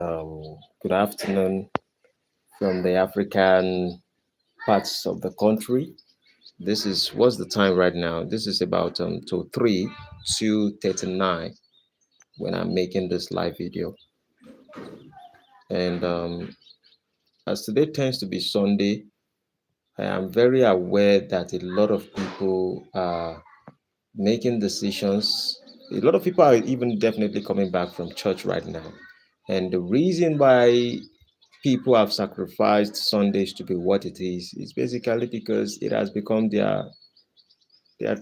Good afternoon from the African parts of the country. This is what's the time right now? This is about to 2:39 when I'm making this live video. And as today tends to be Sunday, I am very aware that a lot of people are making decisions. A lot of people are even definitely coming back from church right now. And the reason why people have sacrificed Sundays to be what it is basically because it has become their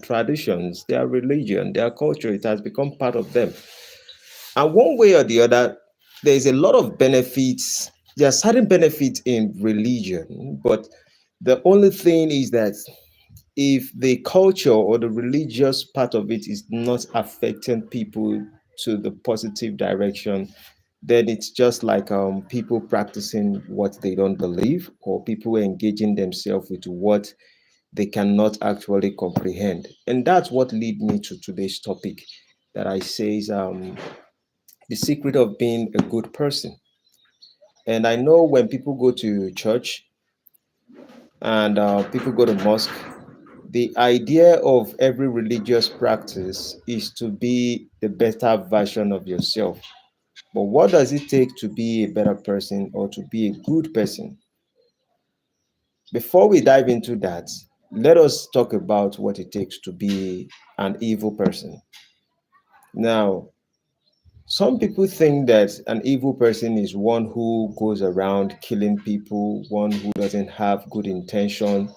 traditions, their religion, their culture. It has become part of them. And one way or the other, there's a lot of benefits. There are certain benefits in religion, but the only thing is that if the culture or the religious part of it is not affecting people to the positive direction, then it's just like people practicing what they don't believe, or people engaging themselves with what they cannot actually comprehend. And that's what lead me to today's topic that I say is the secret of being a good person. And I know when people go to church and people go to mosque, the idea of every religious practice is to be the better version of yourself. But what does it take to be a better person or to be a good person? Before we dive into that, let us talk about what it takes to be an evil person. Now, some people think that an evil person is one who goes around killing people, one who doesn't have good intention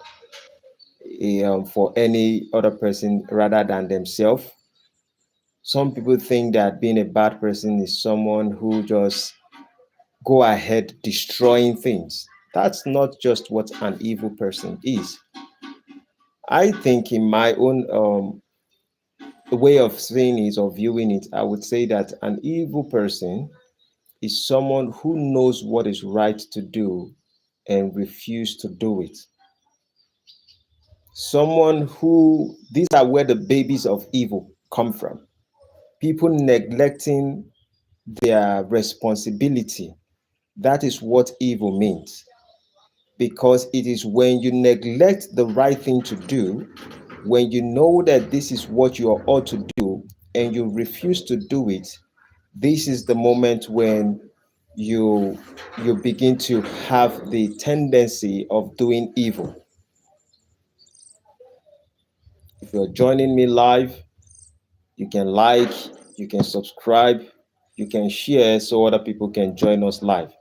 for any other person rather than themselves. Some people think that being a bad person is someone who just go ahead destroying things. That's not just what an evil person is. I think in my own way of saying it or viewing it, I would say that an evil person is someone who knows what is right to do and refuse to do it. Someone who, these are where the babies of evil come from. People neglecting their responsibility. That is what evil means. Because it is when you neglect the right thing to do, when you know that this is what you ought to do and you refuse to do it, this is the moment when you you begin to have the tendency of doing evil. If you're joining me live, you can like, you can subscribe, you can share so other people can join us live.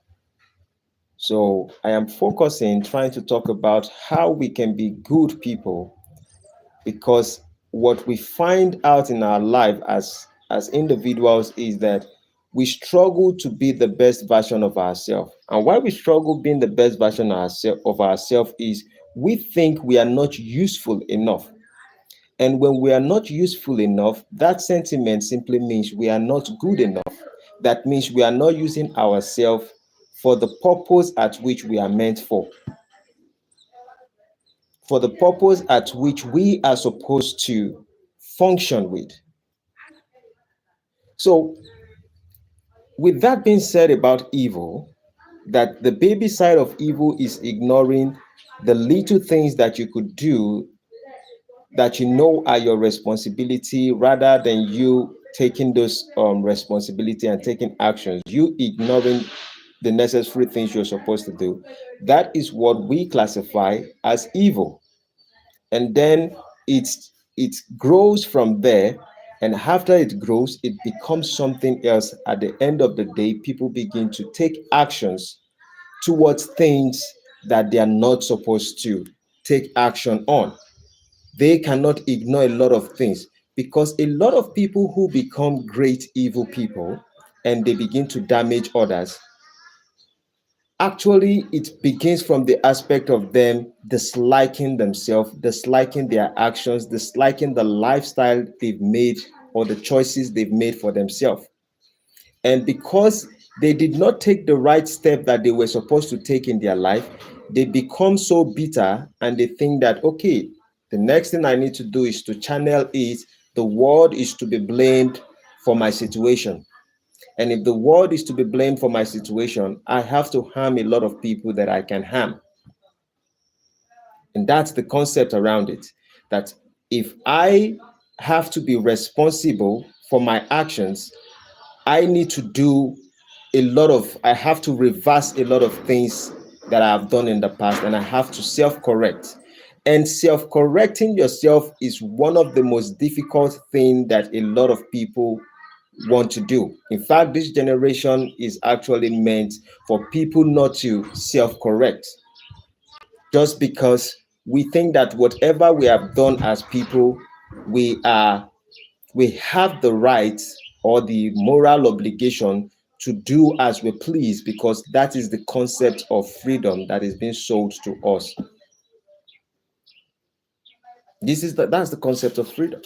So I am focusing, trying to talk about how we can be good people, because what we find out in our life as individuals is that we struggle to be the best version of ourselves. And why we struggle being the best version of ourselves is we think we are not useful enough. And when we are not useful enough, that sentiment simply means we are not good enough. That means we are not using ourselves for the purpose at which we are meant for the purpose at which we are supposed to function with. So, with that being said about evil, that the baby side of evil is ignoring the little things that you could do that you know are your responsibility, rather than you taking those responsibility and taking actions, you ignoring the necessary things you're supposed to do. That is what we classify as evil. And then it grows from there, and after it grows it becomes something else. At the end of the day, people begin to take actions towards things that they are not supposed to take action on. They cannot ignore a lot of things, because a lot of people who become great evil people and they begin to damage others, actually it begins from the aspect of them disliking themselves, disliking their actions, disliking the lifestyle they've made or the choices they've made for themselves. And because they did not take the right step that they were supposed to take in their life, they become so bitter and they think that, okay, the next thing I need to do is to channel it. The world is to be blamed for my situation. And if the world is to be blamed for my situation, I have to harm a lot of people that I can harm. And that's the concept around it. That if I have to be responsible for my actions, I need to do I have to reverse a lot of things that I've done in the past, and I have to self correct. And self correcting yourself is one of the most difficult things that a lot of people want to do. In fact, this generation is actually meant for people not to self correct, just because we think that whatever we have done as people, we are we have the right or the moral obligation to do as we please, because that is the concept of freedom that is being sold to us. That's the concept of freedom.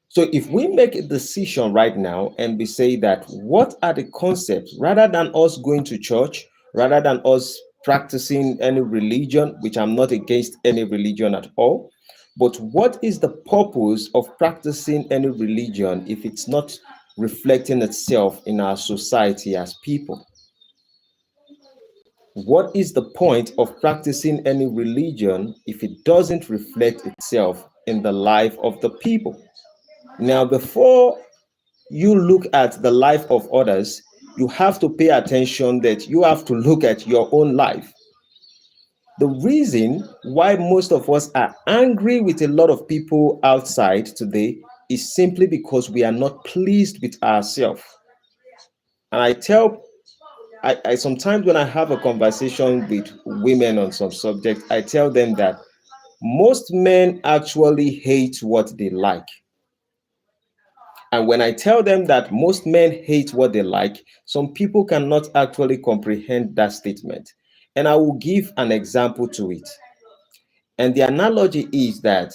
So if we make a decision right now and we say that what are the concepts, rather than us going to church, rather than us practicing any religion, which I'm not against any religion at all, but what is the purpose of practicing any religion if it's not reflecting itself in our society as people? What is the point of practicing any religion if it doesn't reflect itself in the life of the people? Now, before you look at the life of others, you have to pay attention that you have to look at your own life. The reason why most of us are angry with a lot of people outside today is simply because we are not pleased with ourselves. And I sometimes when I have a conversation with women on some subject, I tell them that most men actually hate what they like. And when I tell them that most men hate what they like, some people cannot actually comprehend that statement. And I will give an example to it. And the analogy is that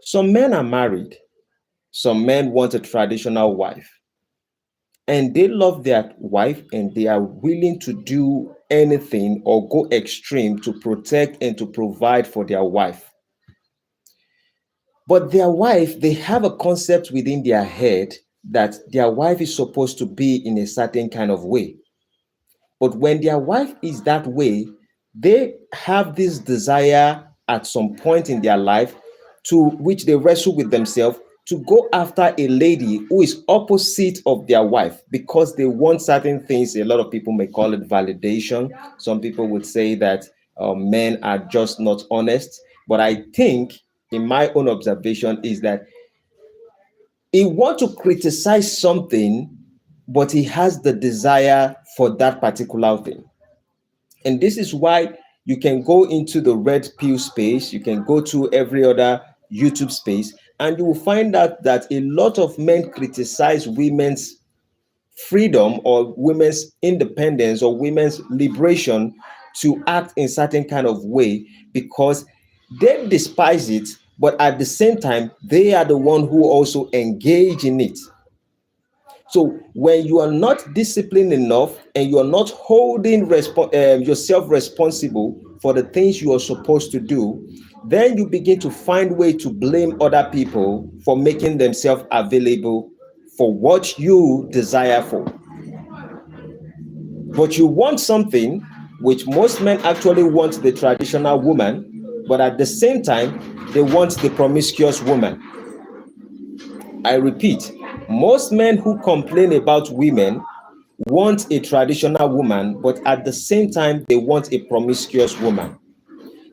some men are married, some men want a traditional wife, and they love their wife and they are willing to do anything or go extreme to protect and to provide for their wife. But their wife, they have a concept within their head that their wife is supposed to be in a certain kind of way. But when their wife is that way, they have this desire at some point in their life to which they wrestle with themselves to go after a lady who is opposite of their wife because they want certain things. A lot of people may call it validation. Some people would say that men are just not honest. But I think, in my own observation, is that he wants to criticize something, but he has the desire for that particular thing. And this is why you can go into the red pill space, you can go to every other YouTube space, and you will find out that a lot of men criticize women's freedom or women's independence or women's liberation to act in certain kind of way because they despise it, but at the same time they are the one who also engage in it. So when you are not disciplined enough and you are not holding yourself responsible for the things you are supposed to do, then you begin to find way to blame other people for making themselves available for what you desire for. But you want something which most men actually want the traditional woman, but at the same time, they want the promiscuous woman. I repeat, most men who complain about women want a traditional woman, but at the same time, they want a promiscuous woman.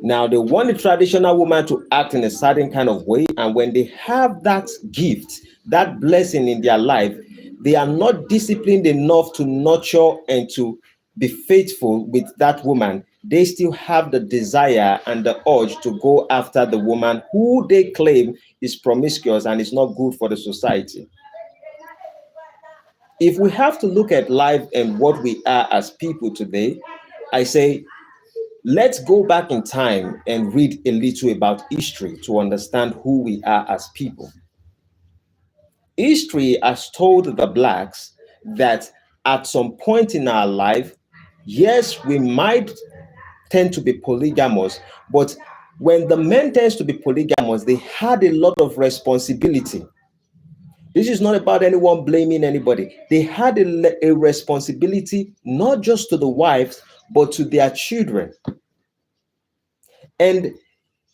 Now, they want a traditional woman to act in a certain kind of way, and when they have that gift, that blessing in their life, they are not disciplined enough to nurture and to be faithful with that woman. They still have the desire and the urge to go after the woman who they claim is promiscuous and is not good for the society. If we have to look at life and what we are as people today, I say, let's go back in time and read a little about history to understand who we are as people. History has told the blacks that at some point in our life, yes, we might tend to be polygamous, but when the men tends to be polygamous, they had a lot of responsibility. This is not about anyone blaming anybody. They had a responsibility not just to the wives, but to their children. And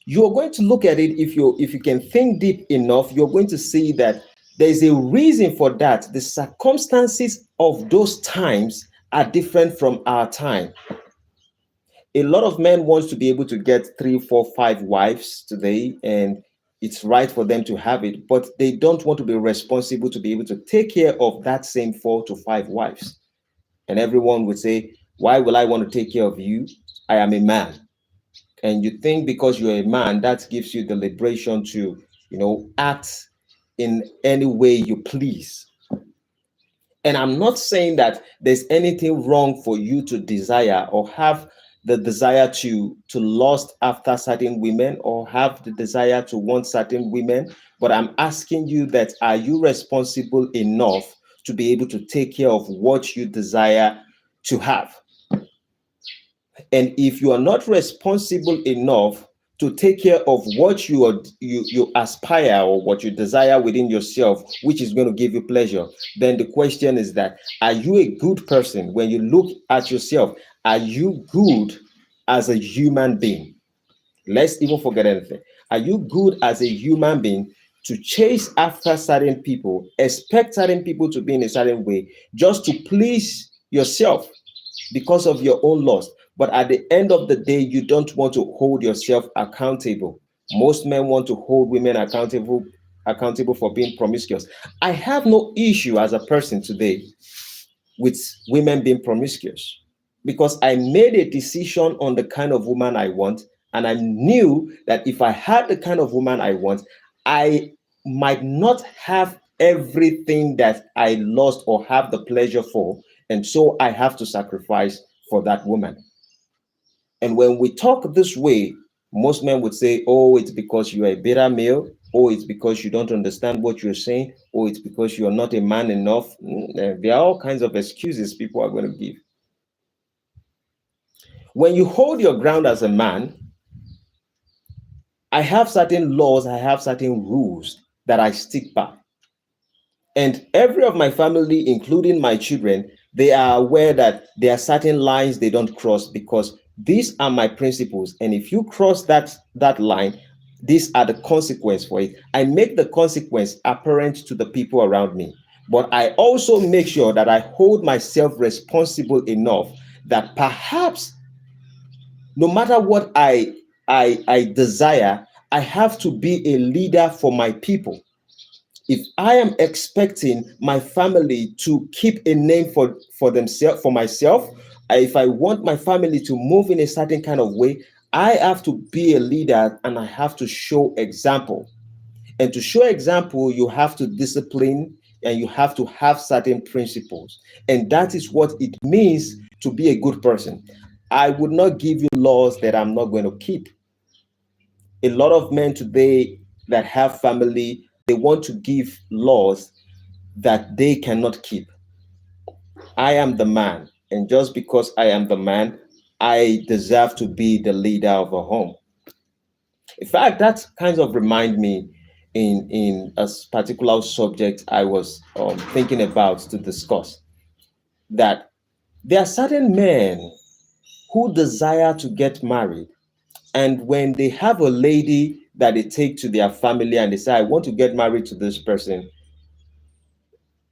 you're going to look at it, if you can think deep enough, you're going to see that there's a reason for that. The circumstances of those times are different from our time. A lot of men wants to be able to get 3, 4, 5 wives today, and it's right for them to have it, but they don't want to be responsible to be able to take care of that same 4 to 5 wives. And everyone would say, why will I want to take care of you? I am a man. And you think because you're a man, that gives you the liberation to, act in any way you please. And I'm not saying that there's anything wrong for you to desire or have the desire to lust after certain women or have the desire to want certain women. But I'm asking you that, are you responsible enough to be able to take care of what you desire to have? And if you are not responsible enough to take care of what you aspire or what you desire within yourself, which is going to give you pleasure, then the question is that, are you a good person? When you look at yourself, are you good as a human being? Let's even forget anything. Are you good as a human being to chase after certain people, expect certain people to be in a certain way just to please yourself because of your own loss? But at the end of the day, you don't want to hold yourself accountable. Most men want to hold women accountable for being promiscuous. I have no issue as a person today with women being promiscuous because I made a decision on the kind of woman I want, and I knew that if I had the kind of woman I want, I might not have everything that I lost or have the pleasure for, and so I have to sacrifice for that woman. And when we talk this way, most men would say, oh, it's because you're a beta male. Oh, it's because you don't understand what you're saying. Oh, it's because you're not a man enough. There are all kinds of excuses people are going to give. When you hold your ground as a man, I have certain laws, I have certain rules that I stick by. And every of my family, including my children, they are aware that there are certain lines they don't cross because these are my principles. And if you cross that line, these are the consequence for it. I make the consequence apparent to the people around me. But I also make sure that I hold myself responsible enough that perhaps no matter what I desire, I have to be a leader for my people. If I am expecting my family to keep a name for themselves, for myself, if I want my family to move in a certain kind of way, I have to be a leader and I have to show example. And to show example, you have to discipline and you have to have certain principles. And that is what it means to be a good person. I would not give you laws that I'm not going to keep. A lot of men today that have family, they want to give laws that they cannot keep. I am the man, and just because I am the man, I deserve to be the leader of a home. In fact, that kind of remind me in a particular subject I was thinking about to discuss, that there are certain men who desire to get married, and when they have a lady that they take to their family and they say, I want to get married to this person,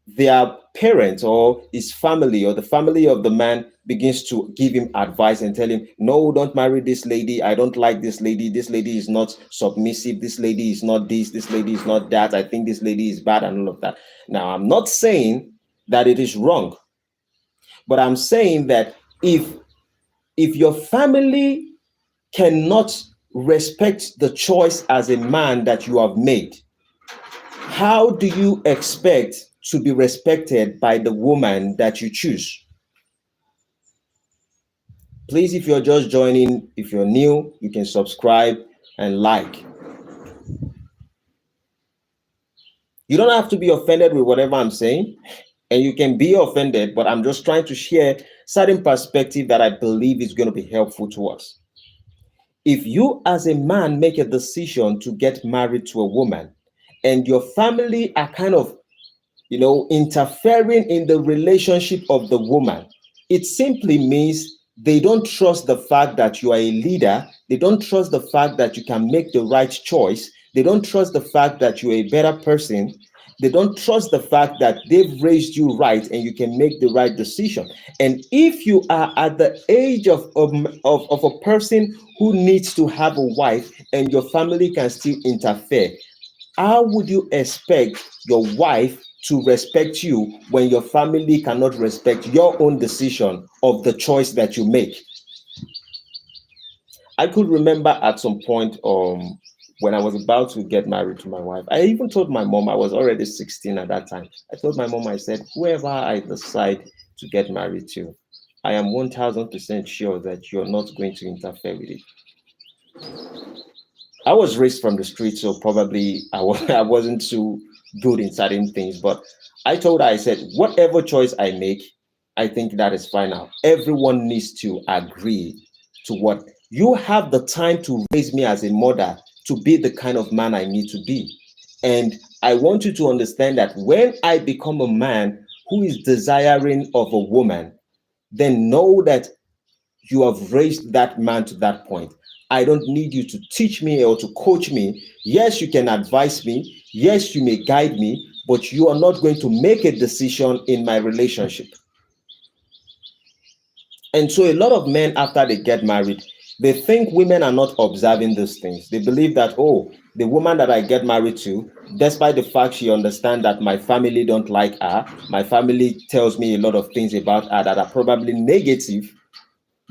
their parents or his family or the family of the man begins to give him advice and tell him, no, don't marry this lady. I don't like this lady. This lady is not submissive. This lady is not this lady is not that. I think this lady is bad and all of that. Now, I'm not saying that it is wrong, but I'm saying that if your family cannot respect the choice as a man that you have made, how do you expect to be respected by the woman that you choose? Please, if you're just joining, if you're new, you can subscribe and like. You don't have to be offended with whatever I'm saying, and you can be offended, but I'm just trying to share certain perspective that I believe is going to be helpful to us. If you as a man make a decision to get married to a woman and your family are kind of interfering in the relationship of the woman. It simply means they don't trust the fact that you are a leader. They don't trust the fact that you can make the right choice. They don't trust the fact that you're a better person. They don't trust the fact that they've raised you right and you can make the right decision. And if you are at the age of a person who needs to have a wife and your family can still interfere, how would you expect your wife to respect you when your family cannot respect your own decision of the choice that you make? I could remember at some point when I was about to get married to my wife, I even told my mom. I was already 16 at that time. I told my mom, I said, whoever I decide to get married to, I am 1000% sure that you're not going to interfere with it. I was raised from the street, so probably I wasn't too good in certain things. But I told her, I said, whatever choice I make, I think that is final. Everyone needs to agree to what you have the time to raise me as a mother to be the kind of man I need to be. And I want you to understand that when I become a man who is desiring of a woman, then know that you have raised that man to that point. I don't need you to teach me or to coach me. Yes, you can advise me. Yes, you may guide me, but you are not going to make a decision in my relationship. And so a lot of men, after they get married, they think women are not observing these things. They believe that, oh, the woman that I get married to, despite the fact she understands that my family don't like her, my family tells me a lot of things about her that are probably negative.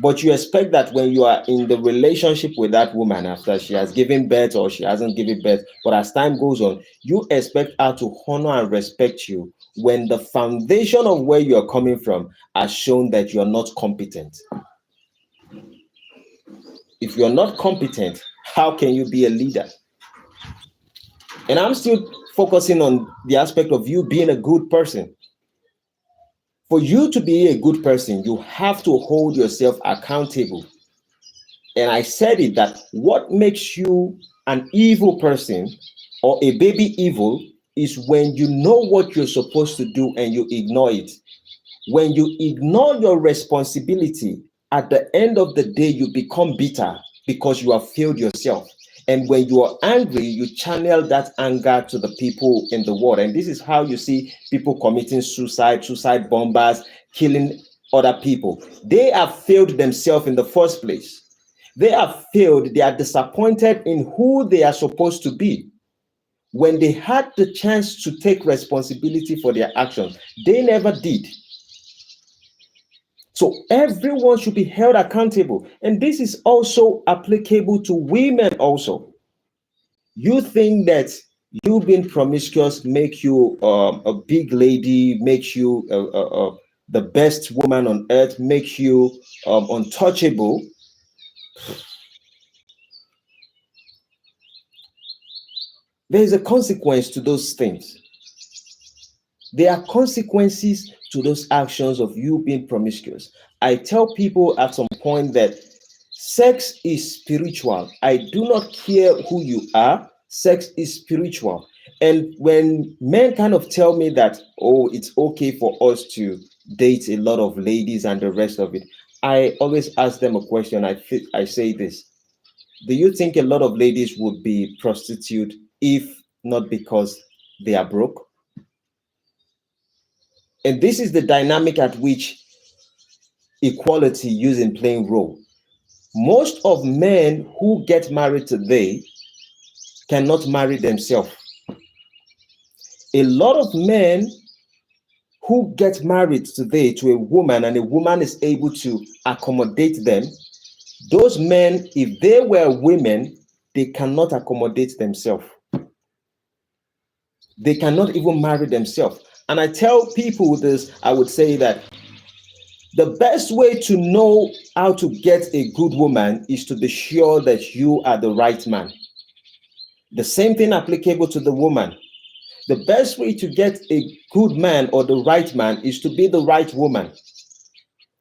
But you expect that when you are in the relationship with that woman after she has given birth or she hasn't given birth, but as time goes on, you expect her to honor and respect you when the foundation of where you're coming from has shown that you're not competent. If you're not competent, how can you be a leader? And I'm still focusing on the aspect of you being a good person. For you to be a good person, you have to hold yourself accountable. And I said it that what makes you an evil person or a baby evil is when you know what you're supposed to do and you ignore it. When you ignore your responsibility, at the end of the day, you become bitter because you have failed yourself. And when you are angry, you channel that anger to the people in the world. And this is how you see people committing suicide, suicide bombers, killing other people. They have failed themselves in the first place. They have failed. They are disappointed in who they are supposed to be. When they had the chance to take responsibility for their actions, they never did. So everyone should be held accountable. And this is also applicable to women also. You think that you being promiscuous make you a big lady, makes you the best woman on earth, makes you untouchable. There is a consequence to those things. There are consequences to those actions of you being promiscuous. I tell people at some point that sex is spiritual. I do not care who you are. Sex is spiritual. And when men kind of tell me that, oh, it's okay for us to date a lot of ladies and the rest of it, I always ask them a question. I say this. Do you think a lot of ladies would be prostitute if not because they are broke? And this is the dynamic at which equality is in playing role. Most of men who get married today cannot marry themselves. A lot of men who get married today to a woman and a woman is able to accommodate them, those men, if they were women, they cannot accommodate themselves. They cannot even marry themselves. And I tell people this, I would say that the best way to know how to get a good woman is to be sure that you are the right man. The same thing applicable to the woman. The best way to get a good man or the right man is to be the right woman.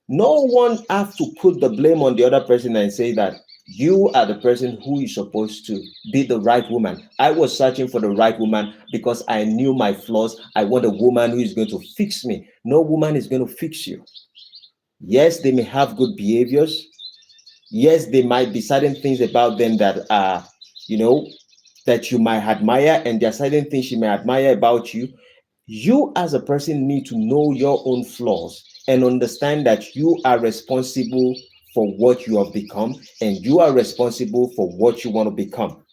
No one has to put the blame on the other person and say that You are the person who is supposed to be the right woman. I was searching for the right woman because I knew my flaws. I want a woman who is going to fix me. No woman is going to fix you. Yes, they may have good behaviors. Yes, there might be certain things about them that are, you know, that you might admire, and there are certain things she may admire about you. You as a person need to know your own flaws and understand that you are responsible for what you have become, and you are responsible for what you want to become.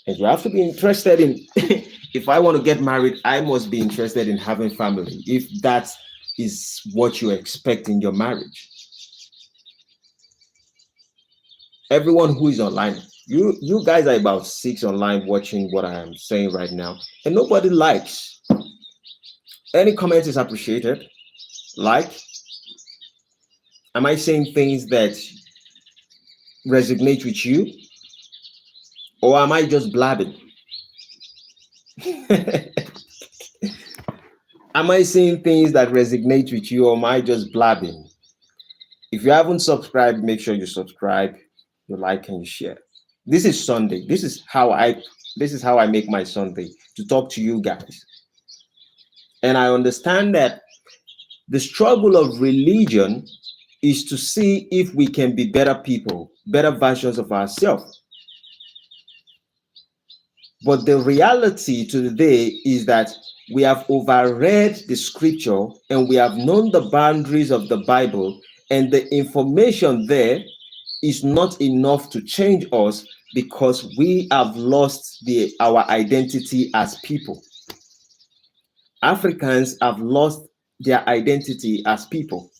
And you have to be interested in if I want to get married, I must be interested in having family. If that is what you expect in your marriage. Everyone who is online, you guys are about 6 online watching what I am saying right now, and nobody likes. Any comment is appreciated. Like, am I saying things that resonate with you, or am I just blabbing? Am I saying things that resonate with you, or am I just blabbing? If you haven't subscribed, make sure you subscribe, you like, and you share. This is Sunday. This is how I make my Sunday, to talk to you guys. And I understand that the struggle of religion is to see if we can be better people, better versions of ourselves. But the reality today is that we have overread the scripture and we have known the boundaries of the Bible, and the information there is not enough to change us because we have lost our identity as people. Africans have lost their identity as people.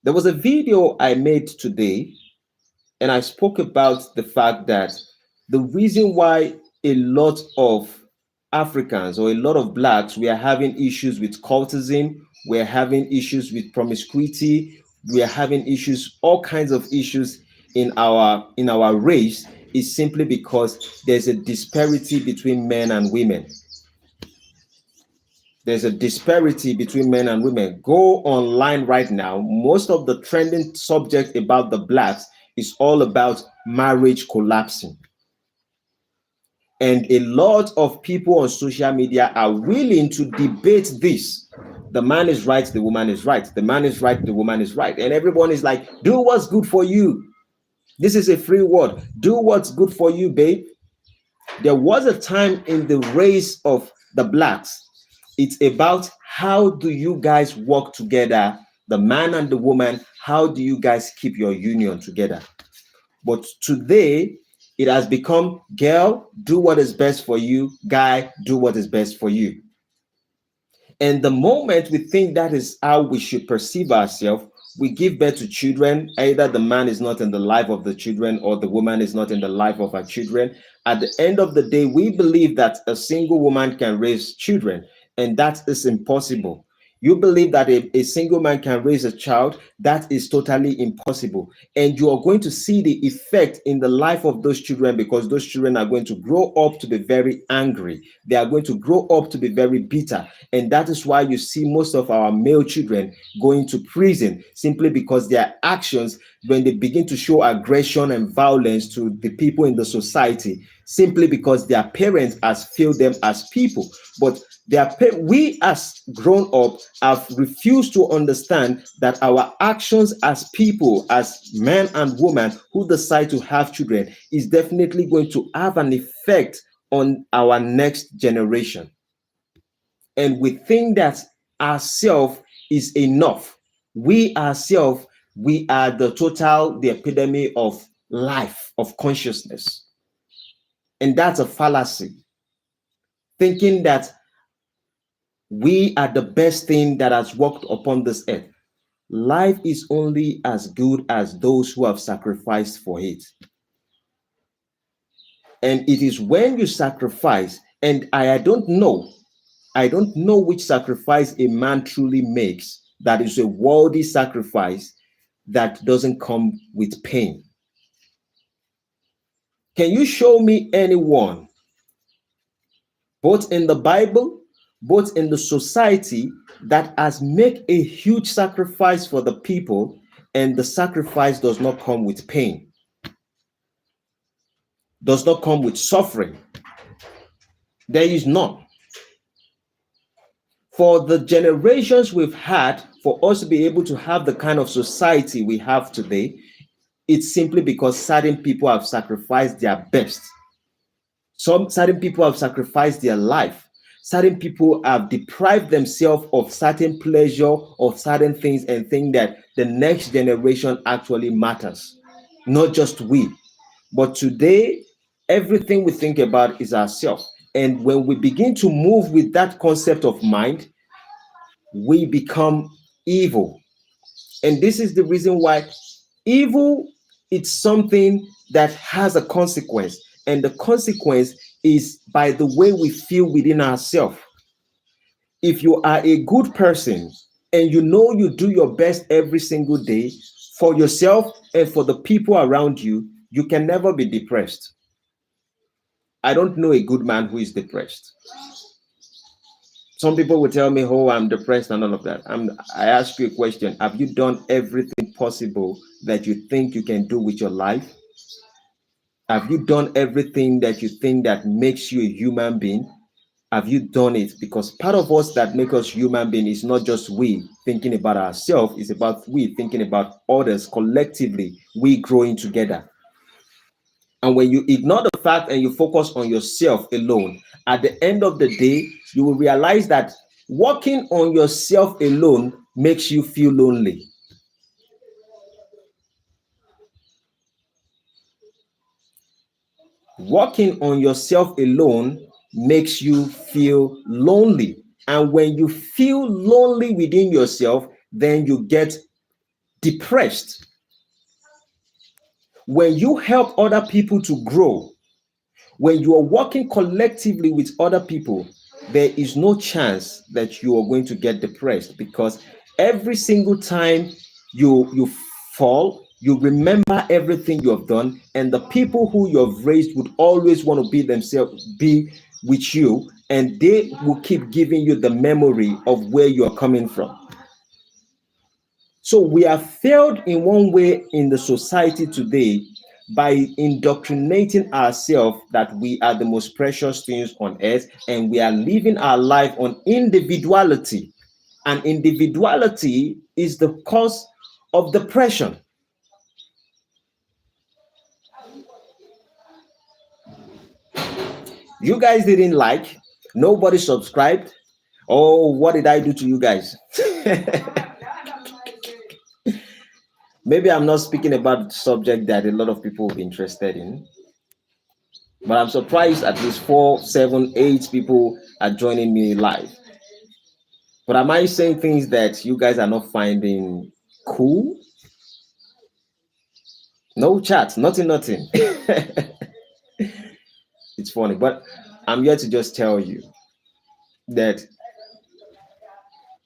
There was a video I made today, and I spoke about the fact that the reason why a lot of Africans or a lot of blacks, we are having issues with cultism, we're having issues with promiscuity, we are having issues, all kinds of issues in our race, is simply because there's a disparity between men and women. There's a disparity between men and women. Go online right now. Most of the trending subject about the blacks is all about marriage collapsing. And a lot of people on social media are willing to debate this. The man is right, the woman is right. The man is right, the woman is right. And everyone is like, do what's good for you. This is a free word. Do what's good for you, babe. There was a time in the race of the blacks. It's about how do you guys work together, the man and the woman, how do you guys keep your union together? But today, it has become, girl, do what is best for you, guy, do what is best for you. And the moment we think that is how we should perceive ourselves, we give birth to children. Either the man is not in the life of the children or the woman is not in the life of our children. At the end of the day, we believe that a single woman can raise children, and that is impossible. You believe that a single man can raise a child, that is totally impossible. And you are going to see the effect in the life of those children, because those children are going to grow up to be very angry. They are going to grow up to be very bitter. And that is why you see most of our male children going to prison, simply because their actions, when they begin to show aggression and violence to the people in the society, simply because their parents has failed them as people. But we as grown up have refused to understand that our actions as people, as men and women who decide to have children, is definitely going to have an effect on our next generation. And we think that ourselves is enough. We ourselves, we are the epitome of life, of consciousness. And that's a fallacy. Thinking that we are the best thing that has walked upon this earth. Life is only as good as those who have sacrificed for it. And it is when you sacrifice, and I don't know which sacrifice a man truly makes that is a worldly sacrifice that doesn't come with pain. Can you show me anyone, both in the Bible, both in the society, that has made a huge sacrifice for the people, And the sacrifice does not come with pain, does not come with suffering. There is none. For the generations we've had, for us to be able to have the kind of society we have today, it's simply because certain people have sacrificed their best. Some certain people have sacrificed their life. Certain people have deprived themselves of certain pleasure, of certain things, and think that the next generation actually matters, not just we. But today, everything we think about is ourselves. And when we begin to move with that concept of mind, we become evil. And this is the reason why evil, it's something that has a consequence. And the consequence is by the way we feel within ourselves. If you are a good person and you know you do your best every single day for yourself and for the people around you, you can never be depressed. I don't know a good man who is depressed. Some people will tell me, oh, I'm depressed and all of that. I ask you a question. Have you done everything possible that you think you can do with your life? Have you done everything that you think that makes you a human being? Have you done it? Because part of us that make us human being is not just we thinking about ourselves, it's about we thinking about others collectively, we growing together. And when you ignore the fact and you focus on yourself alone, at the end of the day, you will realize that working on yourself alone makes you feel lonely. Working on yourself alone makes you feel lonely. And when you feel lonely within yourself, then you get depressed. When you help other people to grow, when you are working collectively with other people, there is no chance that you are going to get depressed, because every single time you fall, you remember everything you have done, and the people who you have raised would always want to be with you, and they will keep giving you the memory of where you are coming from. So we have failed in one way in the society today by indoctrinating ourselves that we are the most precious things on earth, and we are living our life on individuality. And individuality is the cause of depression. You guys didn't like, nobody subscribed. Oh, what did I do to you guys? Maybe I'm not speaking about the subject that a lot of people will be interested in. But I'm surprised at least 4, 7, 8 people are joining me live. But am I saying things that you guys are not finding cool? No chat, nothing. It's funny, but I'm here to just tell you that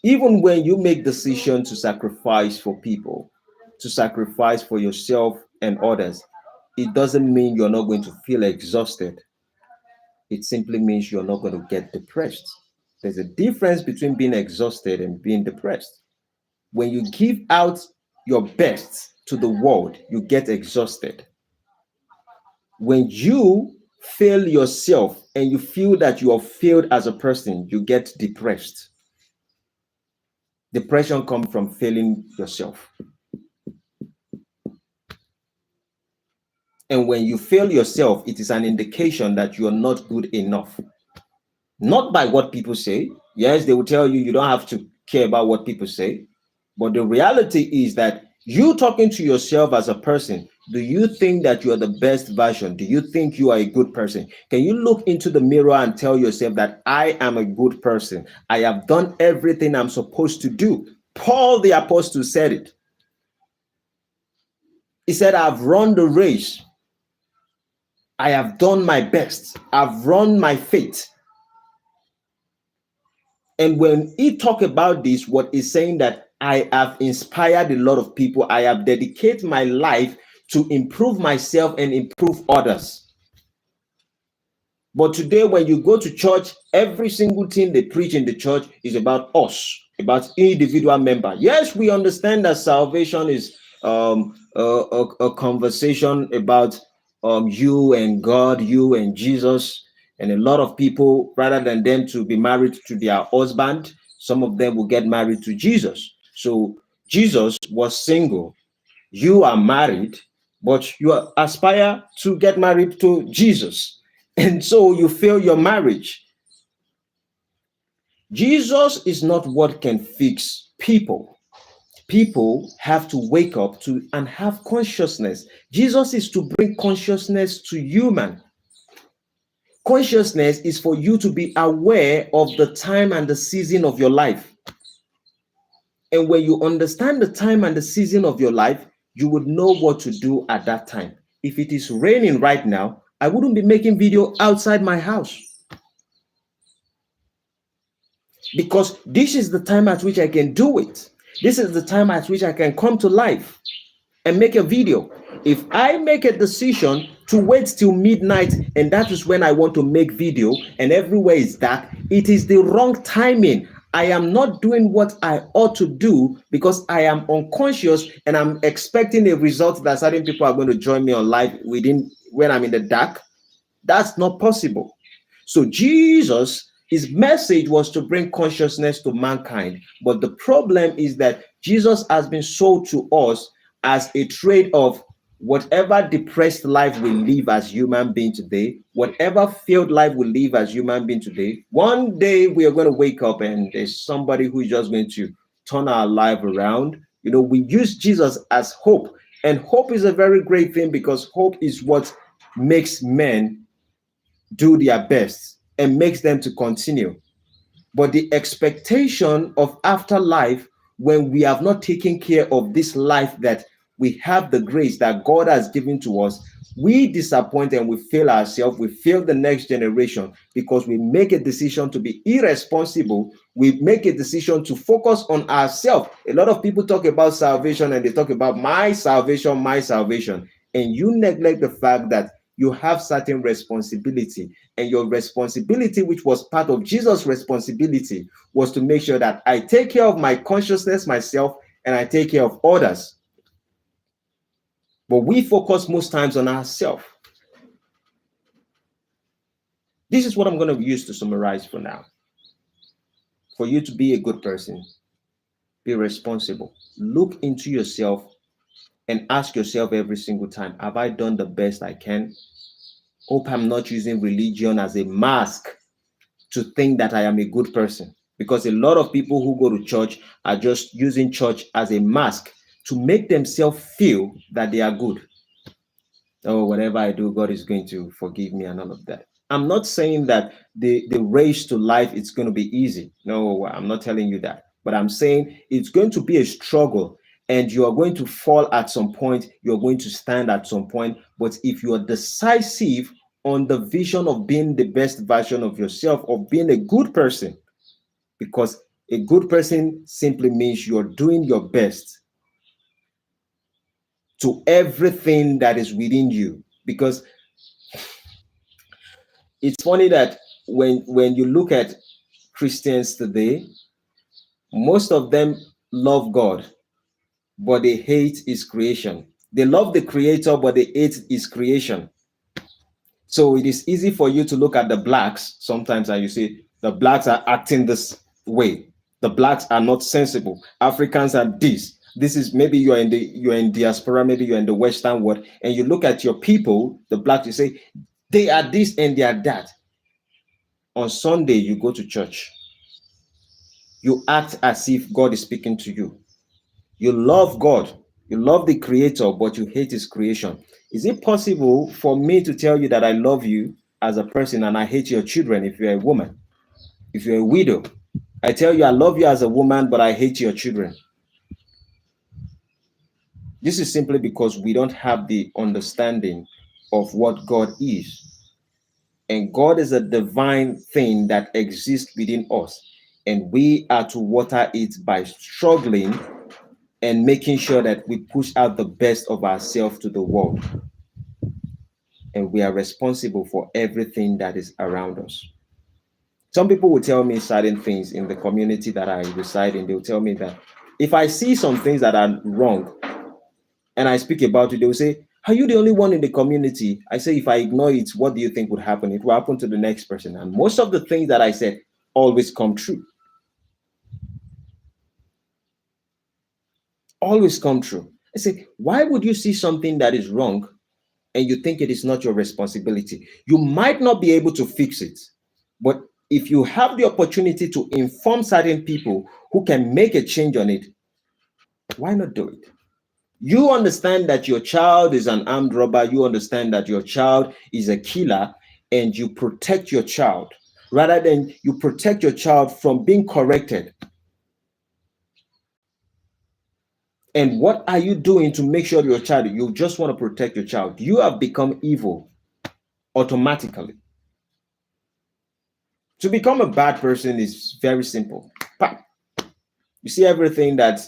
even when you make decision to sacrifice for people, to sacrifice for yourself and others, it doesn't mean you're not going to feel exhausted. It simply means you're not going to get depressed. There's a difference between being exhausted and being depressed. When you give out your best to the world, you get exhausted. When you fail yourself and you feel that you have failed as a person, you get depressed. Depression comes from failing yourself. And when you fail yourself, it is an indication that you are not good enough. Not by what people say. Yes, they will tell you you don't have to care about what people say. But the reality is that you talking to yourself as a person, do you think that you are the best version? Do you think you are a good person? Can you look into the mirror and tell yourself that I am a good person? I have done everything I'm supposed to do. Paul the apostle said it. He said, I've run the race. I have done my best. I've run my faith. And when he talk about this, what he's saying that I have inspired a lot of people. I have dedicated my life to improve myself and improve others. But today, when you go to church, every single thing they preach in the church is about us, about individual member. Yes, we understand that salvation is a conversation about you and God, you and Jesus. And a lot of people, rather than them to be married to their husband, some of them will get married to Jesus. So Jesus was single. You are married, but you aspire to get married to Jesus. And so you fail your marriage. Jesus is not what can fix people. People have to wake up to and have consciousness. Jesus is to bring consciousness to human. Consciousness is for you to be aware of the time and the season of your life. And when you understand the time and the season of your life, you would know what to do at that time. If it is raining right now, I wouldn't be making video outside my house, because this is the time at which I can do it. This is the time at which I can come to life and make a video. If I make a decision to wait till midnight and that is when I want to make video and everywhere is dark, it is the wrong timing. I am not doing what I ought to do because I am unconscious and I'm expecting a result that certain people are going to join me on live within when I'm in the dark. That's not possible. So Jesus, his message was to bring consciousness to mankind. But the problem is that Jesus has been sold to us as a trade of whatever depressed life we live as human being today, whatever failed life we live as human being today, one day we are going to wake up and there's somebody who is just going to turn our life around. You know, we use Jesus as hope. And hope is a very great thing because hope is what makes men do their best and makes them to continue. But the expectation of afterlife, when we have not taken care of this life that we have the grace that God has given to us, we disappoint and we fail ourselves. We fail the next generation because we make a decision to be irresponsible. We make a decision to focus on ourselves. A lot of people talk about salvation and they talk about my salvation, and you neglect the fact that you have certain responsibility, and your responsibility, which was part of Jesus' responsibility, was to make sure that I take care of my consciousness myself and I take care of others. But we focus most times on ourselves. This is what I'm going to use to summarize for now. For you to be a good person, be responsible. Look into yourself and ask yourself every single time, have I done the best I can? Hope I'm not using religion as a mask to think that I am a good person, because a lot of people who go to church are just using church as a mask to make themselves feel that they are good. Oh, whatever I do, God is going to forgive me and all of that. I'm not saying that the race to life is going to be easy. No, I'm not telling you that. But I'm saying it's going to be a struggle and you are going to fall at some point. You're going to stand at some point. But if you are decisive on the vision of being the best version of yourself, of being a good person, because a good person simply means you're doing your best to everything that is within you. Because it's funny that when you look at Christians today, most of them love God, but they hate his creation. They love the creator, but they hate his creation. So it is easy for you to look at the blacks sometimes and you say the blacks are acting this way. The blacks are not sensible. Africans are this. This is, maybe you're in diaspora, maybe you're in the Western world, and you look at your people, the blacks, you say they are this and they are that. On Sunday, you go to church. You act as if God is speaking to you. You love God. You love the creator, but you hate his creation. Is it possible for me to tell you that I love you as a person and I hate your children if you're a woman? If you're a widow, I tell you I love you as a woman, but I hate your children. This is simply because we don't have the understanding of what God is. And God is a divine thing that exists within us. And we are to water it by struggling and making sure that we push out the best of ourselves to the world. And we are responsible for everything that is around us. Some people will tell me certain things in the community that I reside in. They'll tell me that if I see some things that are wrong, and I speak about it, they will say, are you the only one in the community? I say, if I ignore it, what do you think would happen? It will happen to the next person. And most of the things that I said always come true. Always come true. I say, why would you see something that is wrong and you think it is not your responsibility? You might not be able to fix it, but if you have the opportunity to inform certain people who can make a change on it, why not do it? You understand that your child is an armed robber, you understand that your child is a killer, and you protect your child rather than you protect your child from being corrected. And what are you doing to make sure your child, you just want to protect your child? You have become evil automatically. To become a bad person is very simple. You see everything that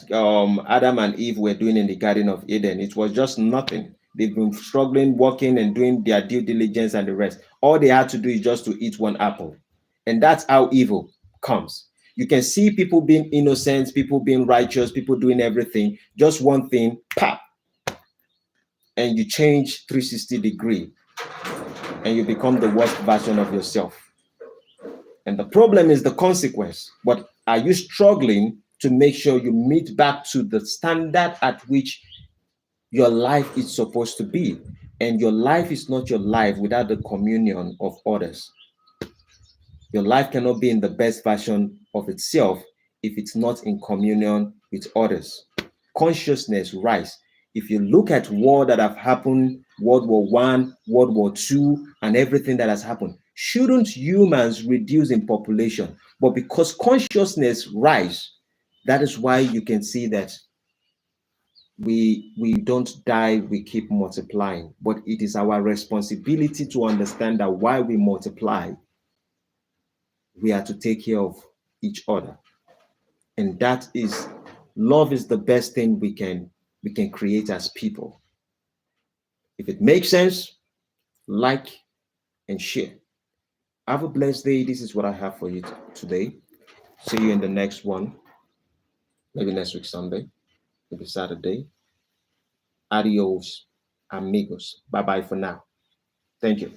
Adam and Eve were doing in the Garden of Eden, it was just nothing. They've been struggling, working, and doing their due diligence and the rest. All they had to do is just to eat one apple. And that's how evil comes. You can see people being innocent, people being righteous, people doing everything. Just one thing, pop, and you change 360-degree and you become the worst version of yourself. And the problem is the consequence. But are you struggling to make sure you meet back to the standard at which your life is supposed to be? And your life is not your life without the communion of others. Your life cannot be in the best version of itself if it's not in communion with others. Consciousness rise. If you look at war that have happened, World War One, World War Two, and everything that has happened, shouldn't humans reduce in population? But because consciousness rise, that is why you can see that we don't die, we keep multiplying. But it is our responsibility to understand that while we multiply, we are to take care of each other. And that is love is the best thing we can create as people. If it makes sense, like and share. Have a blessed day. This is what I have for you today. See you in the next one. Maybe next week Sunday, maybe Saturday. Adios, amigos. Bye bye for now. Thank you.